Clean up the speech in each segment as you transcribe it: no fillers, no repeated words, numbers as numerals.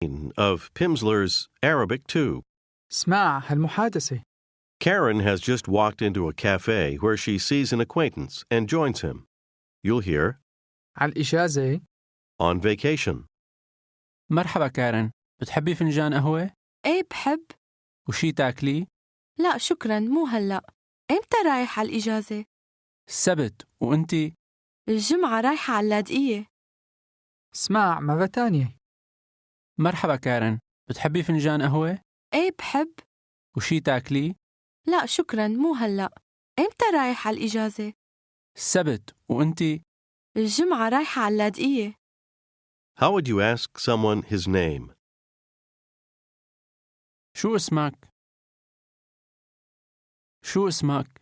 of Pimsleur's Arabic 2. اسمع هالمحادثة. Karen has just walked into a cafe where she sees an acquaintance and joins him. You'll hear, على الإجازة. on vacation. مرحبا كارن، بتحبي فنجان قهوة؟ ايه بحب. وشي تاكلي؟ لا شكرا مو هلأ. امتى رايح على الإجازة؟ السبت، وانتي؟ الجمعة رايحة على اللاذقية. اسمع مرة تانية. مرحبا كارن، بتحبي فنجان قهوة؟ ايه بحب. وشي تاكلي؟ لا شكرا مو هلأ. امتى رايح على الإجازة؟ السبت، وانتي؟ الجمعة رايحة على اللاذقية. How would you ask someone his name? شو اسمك؟ شو اسمك؟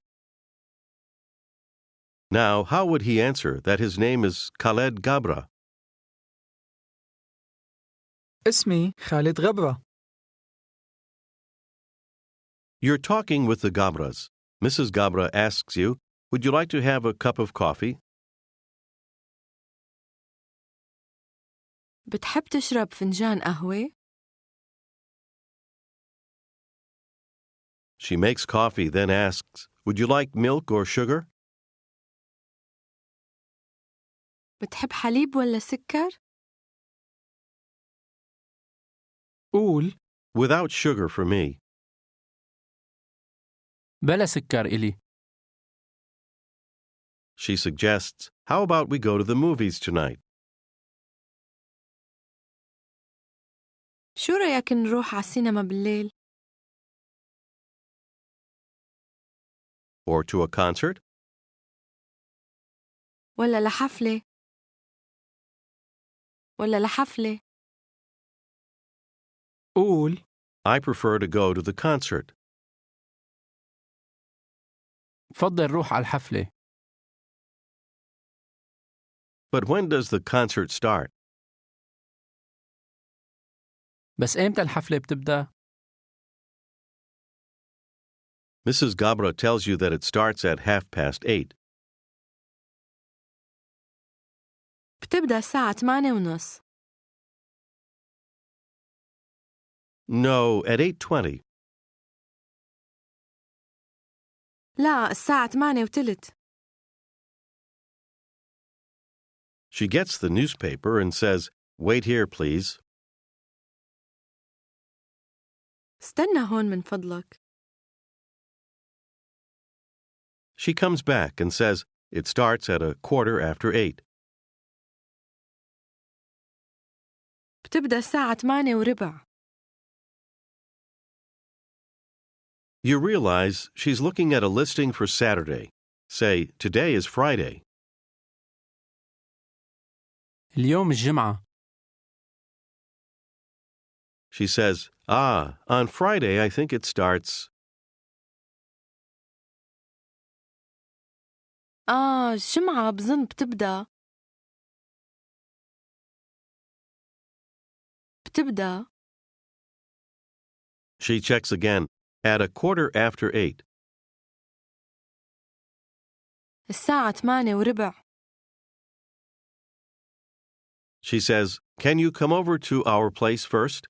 Now, how would he answer that his name is Khaled Gabra? اسمي خالد غبرة. You're talking with the Gabras. Mrs. Gabra asks you, would you like to have a cup of coffee? بتحب تشرب فنجان قهوة؟ She makes coffee, then asks, would you like milk or sugar? بتحب حليب ولا سكر؟ قول Without sugar for me. بلا سكر إلي. She suggests, how about we go to the movies tonight? شو رأيك نروح على السينما بالليل؟ Or to a concert? ولا لحفلة؟ ولا لحفلة؟ قول I prefer to go to the concert. بفضل روح على الحفلة. But when does the concert start? بس إمتى الحفلة بتبدأ؟ Mrs. Gabra tells you that it starts at 8:30. بتبدأ الساعة 8:30. No, at 8:20. لا الساعة 8:15. She gets the newspaper and says, wait here, please. استنى هون من فضلك. She comes back and says, it starts at 8:15. بتبدأ الساعة 8:15. You realize she's looking at a listing for Saturday. Say, today is Friday. اليوم الجمعة. She says, on Friday I think it starts. الجمعة بظن بتبدأ. She checks again, at 8:15. الساعة 8:15. She says, can you come over to our place first?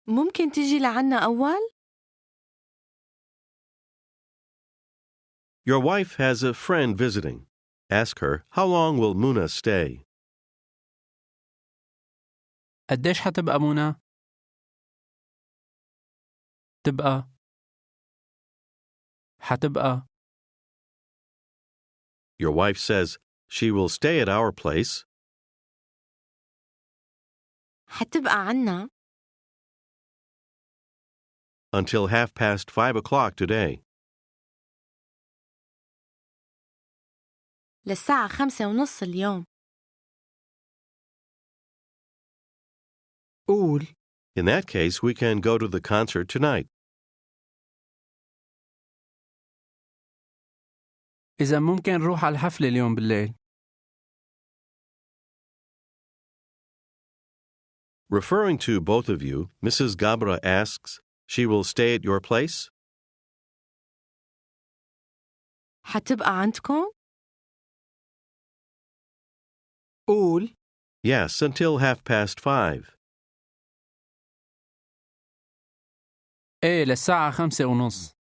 ممكن تيجي لعنا أول؟ Your wife has a friend visiting. Ask her, how long will Muna stay? قديش حتبقى منى؟ حتبقى. Your wife says, she will stay at our place. حتبقى عنا. Until 5:30 today. للساعة 5:30 اليوم. قول In that case, we can go to the concert tonight. إذا ممكن نروح على الحفلة اليوم بالليل. Referring to both of you, Mrs. Gabra asks, she will stay at your place? حتبقى عندكم؟ قول Yes, until 5:30. إيه للساعة 5:30.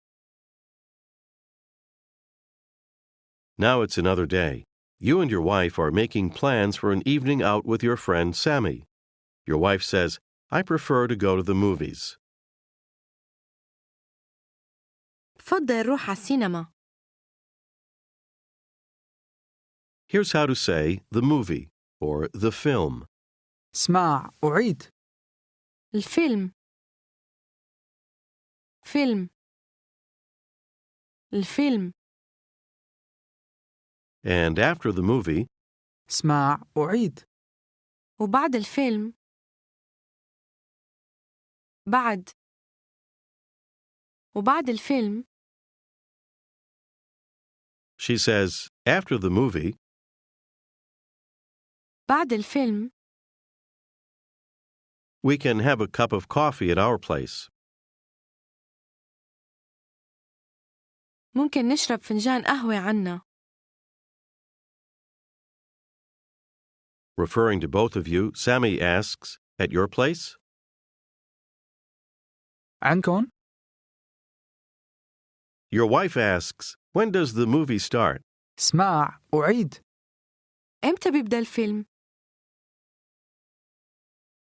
Now it's another day. You and your wife are making plans for an evening out with your friend Sammy. Your wife says, I prefer to go to the movies. بفضل روح على السينما. Here's how to say the movie or the film. اسمع أعيد. الفيلم. فيلم. الفيلم. And after the movie, اسمع أعيد. وبعد الفيلم. بعد. وبعد الفيلم. she says, after the movie, بعد الفيلم. we can have a cup of coffee at our place. ممكن نشرب فنجان قهوة عنا. Referring to both of you, Sammy asks, at your place? عندكن؟ Your wife asks, when does the movie start? اسمع أعيد. إمتى بيبدأ الفيلم؟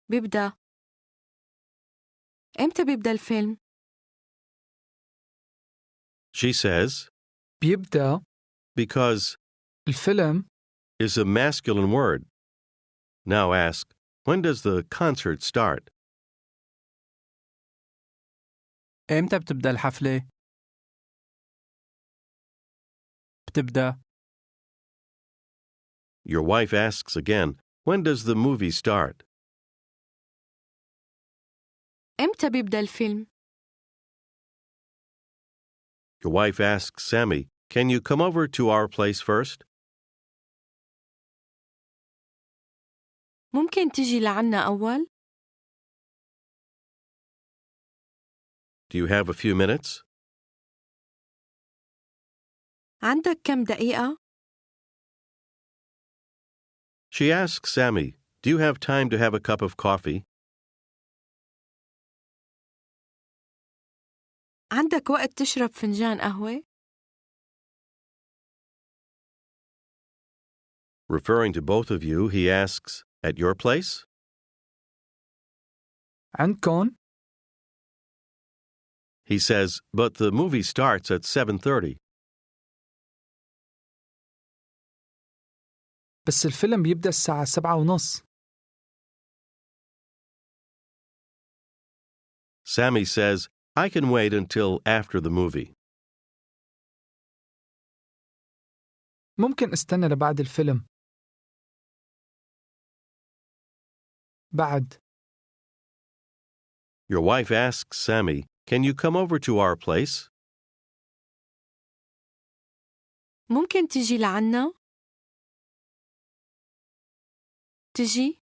بيبدأ. إمتى بيبدأ الفيلم؟ She says, بيبدأ. because الفيلم. is a masculine word. Now ask, when does the concert start? إمتى بتبدأ الحفلة؟ بتبدأ. Your wife asks again, when does the movie start? إمتى بيبدأ الفيلم؟ Your wife asks Sammy, can you come over to our place first? ممكن تيجي لعنا أول؟ Do you have a few minutes? عندك كم دقيقة؟ She asks Sammy, do you have time to have a cup of coffee? عندك وقت تشرب فنجان قهوة؟ Referring to both of you, he asks, at your place? عندكن؟ He says, but the movie starts at 7:30. بس الفيلم بيبدأ الساعة 7:30. Sammy says, I can wait until after the movie. ممكن استنى لبعد الفيلم. بعد. Your wife asks Sammy, can you come over to our place? ممكن تيجي لعنا؟ تجي؟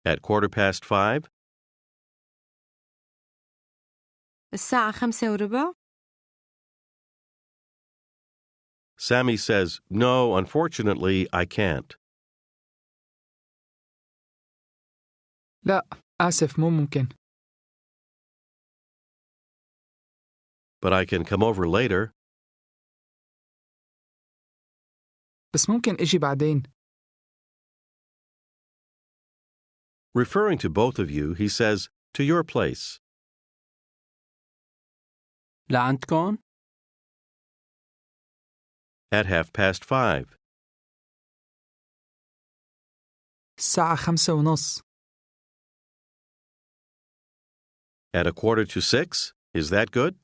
At 5:15? الساعة 5:15؟ Sammy says, no, unfortunately, I can't. لا آسف مو ممكن. But I can come over later. بس ممكن إجي بعدين. Referring to both of you, he says, to your place. لعندكن؟ At 5:30. الساعة 5:30. At 5:45? Is that good?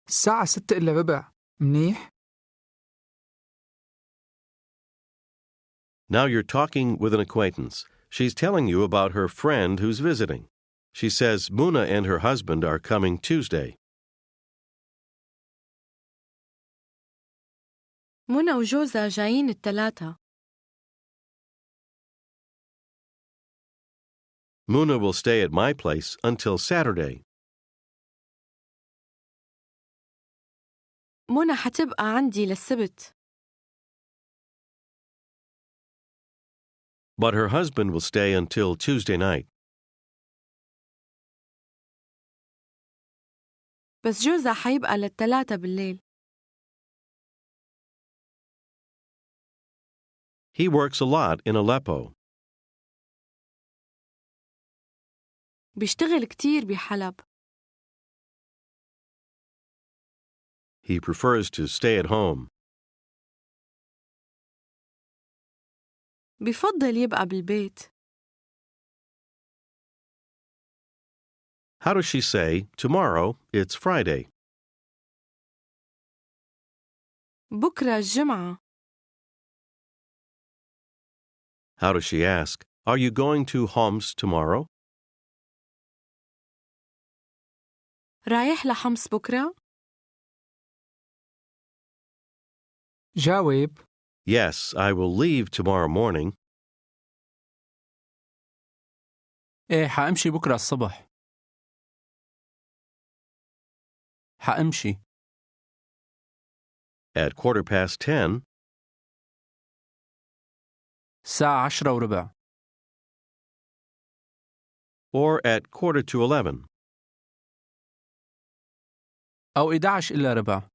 الساعة 6:15. منيح؟ Now you're talking with an acquaintance. She's telling you about her friend who's visiting. She says Muna and her husband are coming Tuesday. منى وجوزها جايين الثلاثة. Muna will stay at my place until Saturday. منى حتبقى عندي للسبت. but her husband will stay until Tuesday night. بس جوزها حيبقى للثلاثة بالليل. He works a lot in Aleppo. بيشتغل كتير بحلب. He prefers to stay at home. بفضل يبقى بالبيت. How does she say, tomorrow, it's Friday? بكرة الجمعة. How does she ask, are you going to Homs tomorrow? رايح لحمص بكرة؟ جاوب. Yes, I will leave tomorrow morning. إيه حأمشي بكرة الصبح. حأمشي. At 10:15, الساعة 10:15. or at 10:45. أو 11:15.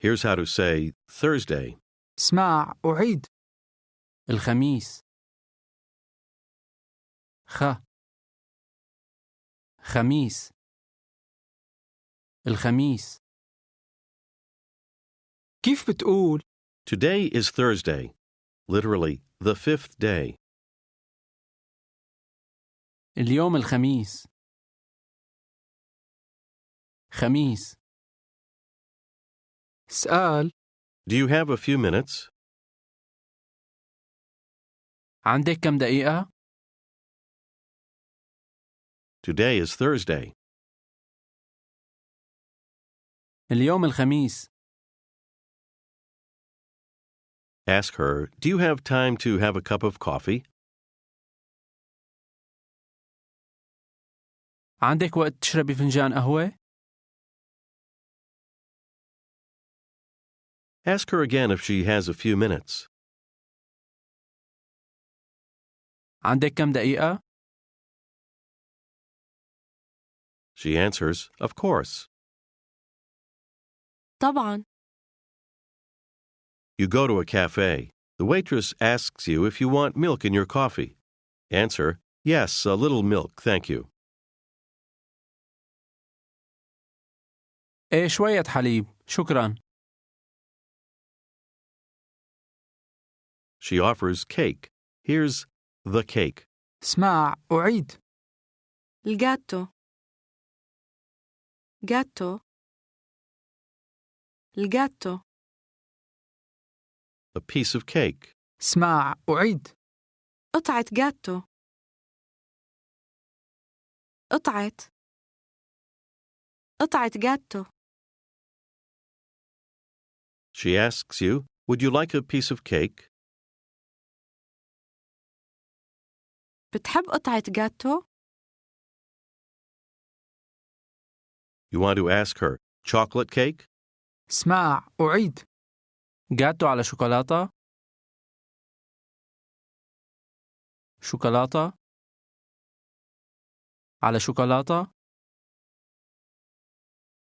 Here's how to say Thursday. اسمع أعيد. الخميس. خميس. الخميس. كيف بتقول؟ Today is Thursday, literally the 5th day. اليوم الخميس. خميس. اسأل. Do you have a few minutes? عندك كم دقيقة؟ Today is Thursday. اليوم الخميس. Ask her, do you have time to have a cup of coffee? عندك وقت تشربي فنجان قهوة؟ Ask her again if she has a few minutes. عندك كم دقيقة؟ She answers, of course. طبعاً. You go to a cafe. The waitress asks you if you want milk in your coffee. Answer, yes, a little milk, thank you. إيه شوية حليب، شكراً. She offers cake. Here's the cake. اسمع أعيد. الجاتو. جاتو. الجاتو. A piece of cake. اسمع أعيد. قطعة جاتو. قطعة جاتو. She asks you, would you like a piece of cake? بتحب قطعة جاتو؟ You want to ask her, chocolate cake? اسمع أعيد. جاتو على شوكولاتة؟ شوكولاتة؟ على شوكولاتة؟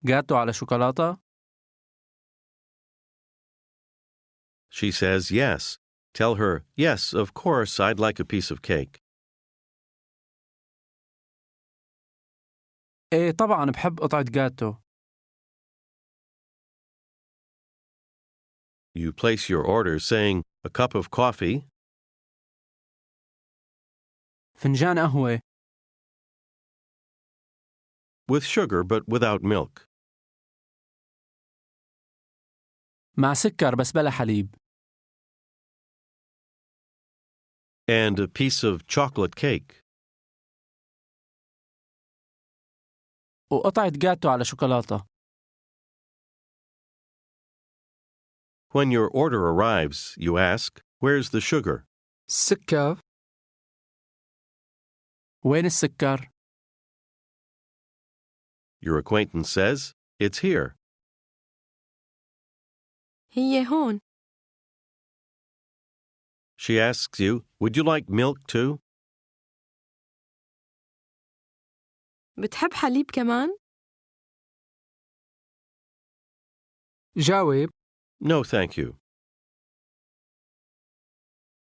جاتو على شوكولاتة؟ She says yes. Tell her, yes, of course, I'd like a piece of cake. إيه طبعاً بحب قطعة جاتو. You place your order saying, a cup of coffee, فنجان قهوة. with sugar but without milk. مع سكر بس بلا حليب. And a piece of chocolate cake. وقطعة جاتو على شوكولاتة. When your order arrives, you ask, where's the sugar? السكر. وين السكر؟ Your acquaintance says, it's here. هي هون. She asks you, would you like milk too? بتحب حليب كمان؟ جاوب. No, thank you.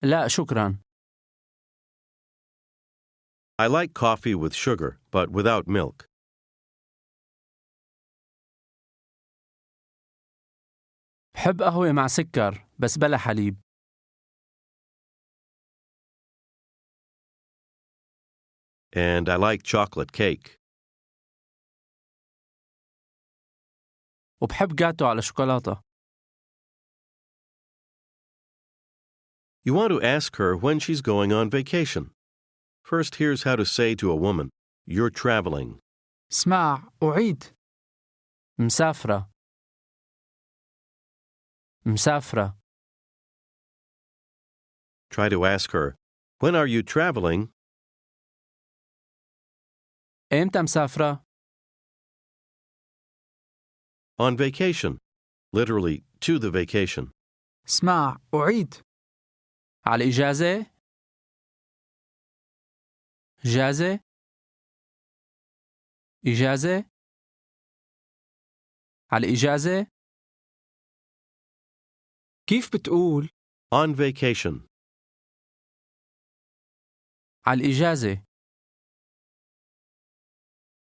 لا شكرا. I like coffee with sugar, but without milk. بحب قهوة مع سكر بس بلا حليب. And I like chocolate cake. وبحب جاتو على شوكولاتة. You want to ask her when she's going on vacation. First, here's how to say to a woman, you're traveling. اسمع أعيد. مسافرة. مسافرة. Try to ask her, when are you traveling? إمتى مسافرة؟ On vacation. Literally, to the vacation. اسمع أعيد. على إجازة؟ إجازة؟ إجازة؟ على إجازة؟ كيف بتقول؟ On vacation. على الإجازة.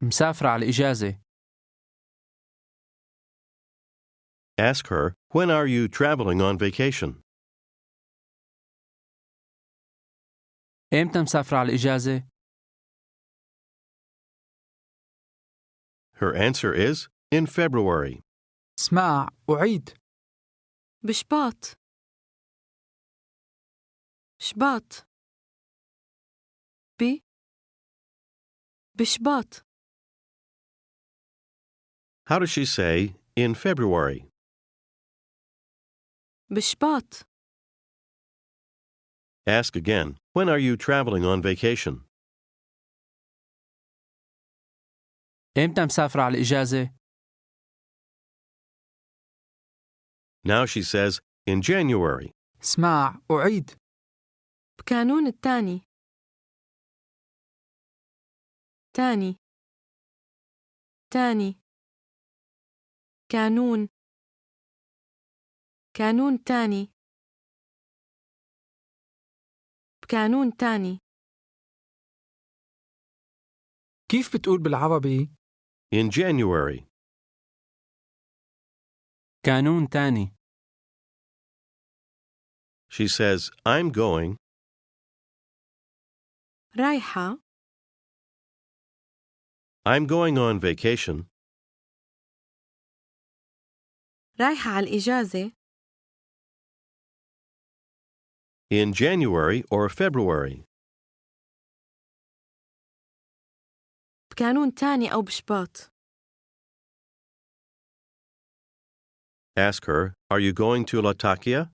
مسافرة على الإجازة. Ask her, when are you traveling on vacation? إمتى مسافرة على الإجازة؟ Her answer is, in February. اسمع أعيد. بشباط. شباط. بشباط. How does she say, in February? بشباط. Ask again, when are you traveling on vacation? إمتى مسافرة على الإجازة؟ Now she says, in January. اسمع أعيد. بكانون التاني. تاني. تاني. كانون. كانون تاني. بكانون تاني. كيف بتقول بالعربي؟ In January. كانون تاني. She says, I'm going. رايحة. I'm going on vacation. رايحة على الإجازة. In January or February. بكانون تاني أو بشباط. Ask her, are you going to Latakia?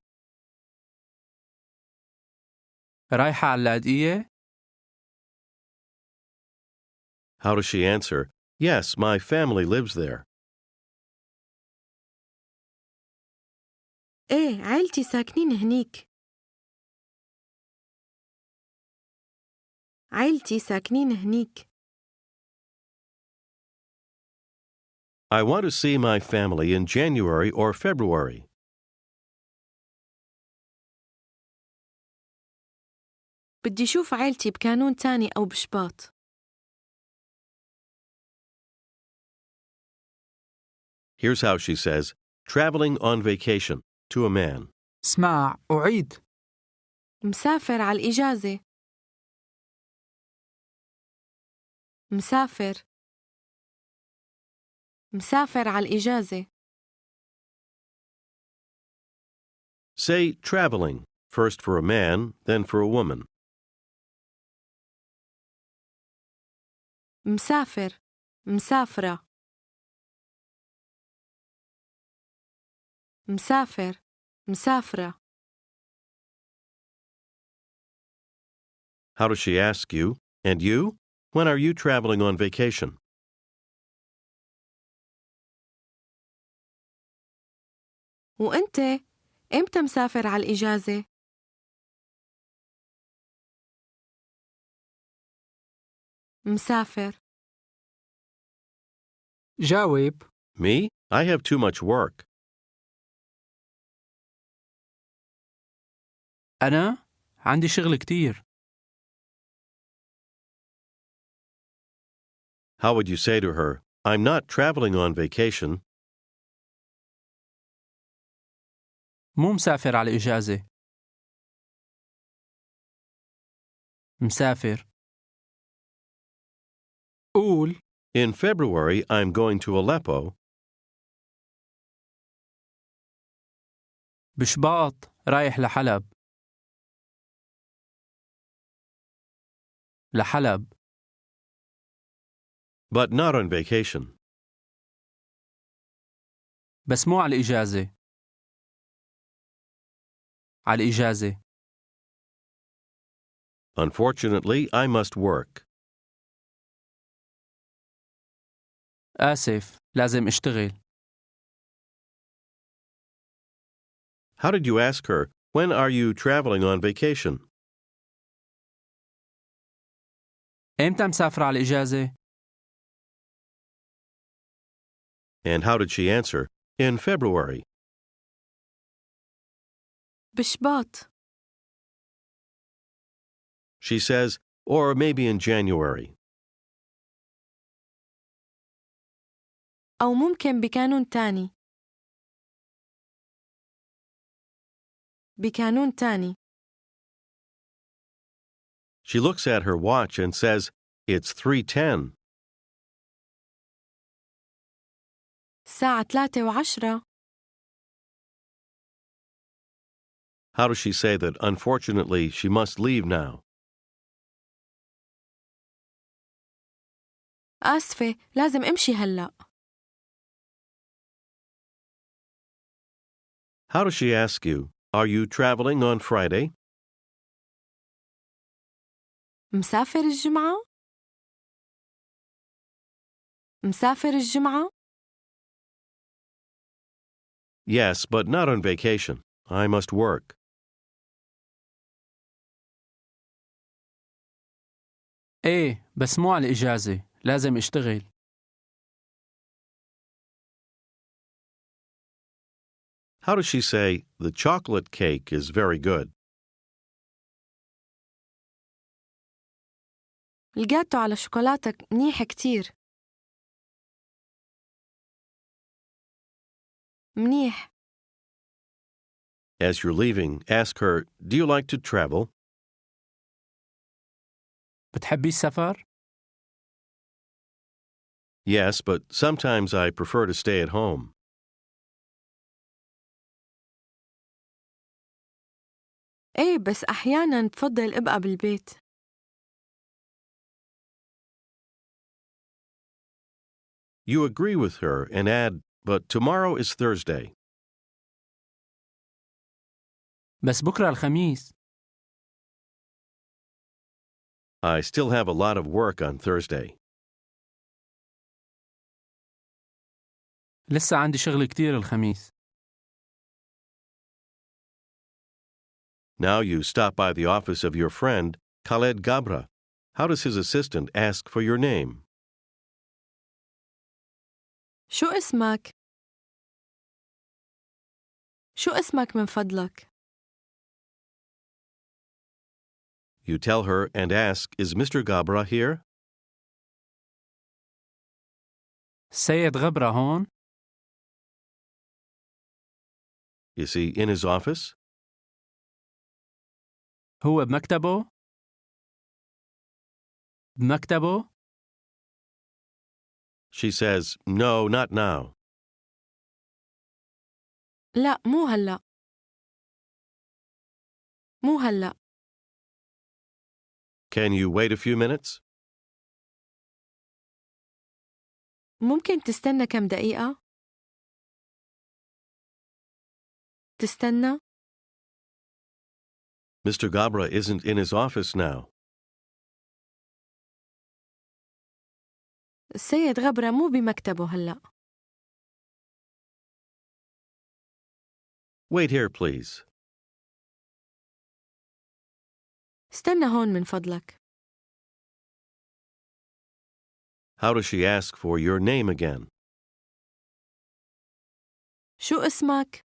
رايحة على اللاذقية؟ How does she answer? Yes, my family lives there. إيه عيلتي ساكنين هنيك. عيلتي ساكنين هنيك. I want to see my family in January or February. بدي شوف عيلتي بكانون تاني أو بشباط. Here's how she says, traveling on vacation, to a man. اسمع أعيد. مسافر على الإجازة. مسافر. مسافر على الإجازة. Say traveling, first for a man, then for a woman. مسافر. مسافرة. مسافر. مسافرة. How does she ask you? And you? When are you traveling on vacation? وأنت إمتى مسافر على الإجازة؟ مسافر. جاوب. Me? I have too much work. أنا عندي شغل كتير. How would you say to her, I'm not traveling on vacation. مو مسافر على إجازة. مسافر. قول. In February, I'm going to Aleppo. بشباط رايح لحلب. لحلب. But not on vacation. بس مو على إجازة. على إجازة. Unfortunately, I must work. آسف لازم أشتغل. How did you ask her, when are you traveling on vacation? إمتى مسافر على إجازة؟ And how did she answer? In February. بشباط. She says, or maybe in January. أو ممكن بكانون تاني. بكانون تاني. She looks at her watch and says, it's 3:10. الساعة 3:10. How does she say that, unfortunately, she must leave now? آسفة لازم أمشي هلأ. How does she ask you, are you traveling on Friday? مسافر الجمعة؟ مسافر الجمعة؟ Yes, but not on vacation. I must work. إيه بس مو على إجازة. لازم أشتغل. How does she say, the chocolate cake is very good? الجاتو على شوكولاتك منيح كتير. منيح. As you're leaving, ask her, do you like to travel? بتحبي السفر؟ Yes, but sometimes I prefer to stay at home. إيه بس أحياناً بفضل أبقى بالبيت. You agree with her and add, but tomorrow is Thursday. بس بكرة الخميس. I still have a lot of work on Thursday. لسه عندي شغل كتير الخميس. Now you stop by the office of your friend, Khaled Gabra. How does his assistant ask for your name? شو اسمك؟ شو اسمك من فضلك؟ You tell her and ask, is Mr. Gabra here? السيد غبرة هون؟ Is he in his office? هو بمكتبه؟ بمكتبه؟ She says, no, not now. لا مو هلأ. مو هلأ. Can you wait a few minutes? ممكن تستنى كم دقيقة؟ تستنى؟ Mr. Gabra isn't in his office now. السيد غبرة مو بمكتبه هلأ. Wait here, please. استنى هون من فضلك. How does she ask for your name again? شو اسمك؟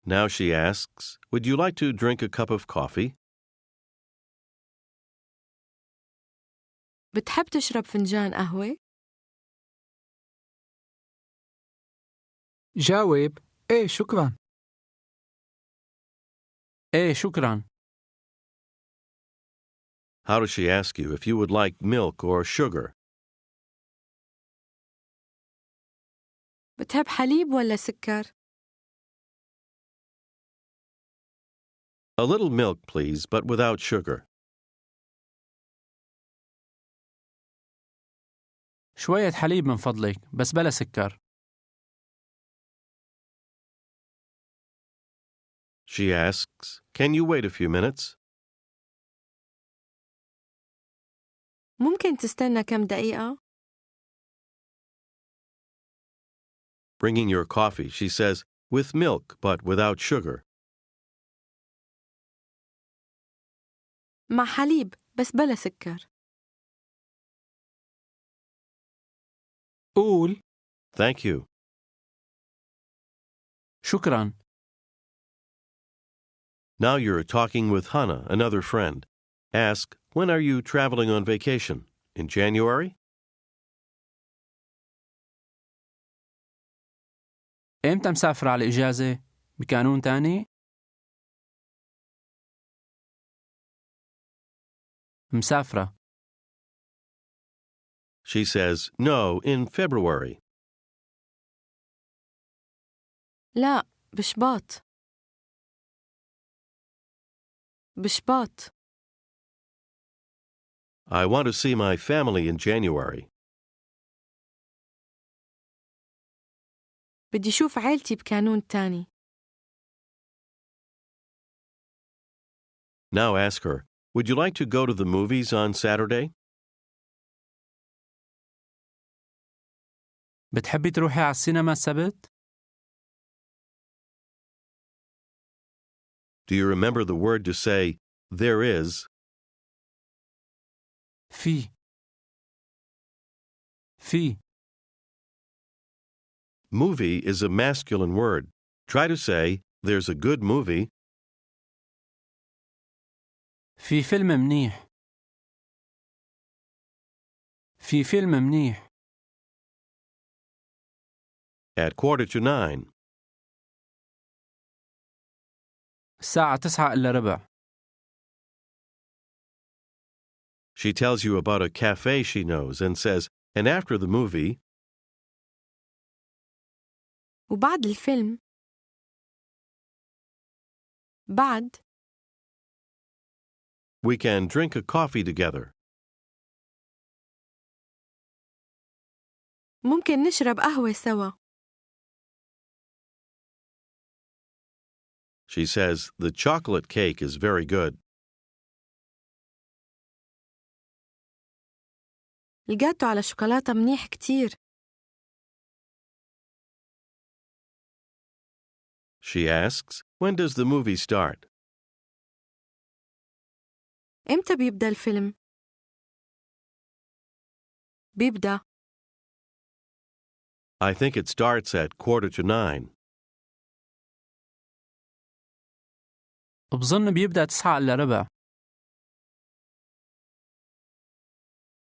Now she asks, would you like to drink a cup of coffee? بتحب تشرب فنجان قهوة؟ جاوب إيه شكراً. إيه شكراً. How does she ask you if you would like milk or sugar? بتحب حليب ولا سكر؟ A little milk, please, but without sugar. شوية حليب من فضلك بس بلا سكر. She asks, can you wait a few minutes? ممكن تستنى كم دقيقة؟ Bringing your coffee, she says, with milk, but without sugar. مع حليب بس بلا سكر. قول Thank you. شكراً. Now you're talking with Hannah, another friend. Ask, when are you traveling on vacation? In January? إمتى مسافرة على الإجازة؟ بكانون تاني؟ مسافرة. She says, no, in February. لا بشباط. بشباط. I want to see my family in January. بدي شوف عيلتي بكانون تاني. Now ask her, would you like to go to the movies on Saturday? بتحبي تروحي على السينما السبت؟ Do you remember the word to say, there is? في. Movie is a masculine word. Try to say, there's a good movie. في فيلم منيح. في فيلم منيح. At 8:45. الساعة 9:15. She tells you about a cafe she knows and says, and after the movie, وبعد الفيلم. بعد. we can drink a coffee together. ممكن نشرب قهوة سوا. She says, the chocolate cake is very good. الجاتو على شوكولاتة منيح كتير. She asks, when does the movie start? إمتى بيبدأ الفيلم؟ بيبدأ. I think it starts at 8:45. بظن بيبدأ 9:15.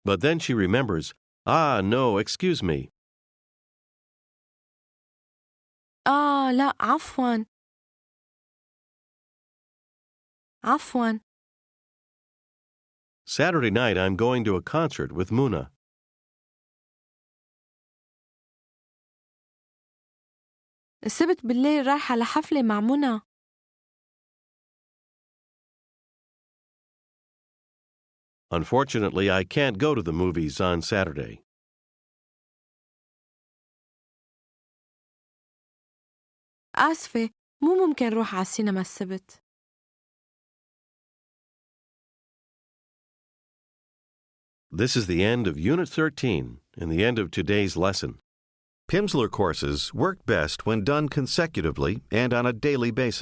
But then she remembers, no, excuse me. لا عفواً. عفواً. Saturday night I'm going to a concert with Muna. السبت بالليل رايحة لحفلة مع منى. Unfortunately, I can't go to the movies on Saturday. آسفة مو ممكن روح على السينما السبت. This is the end of Unit 13 and the end of today's lesson. Pimsleur courses work best when done consecutively and on a daily basis.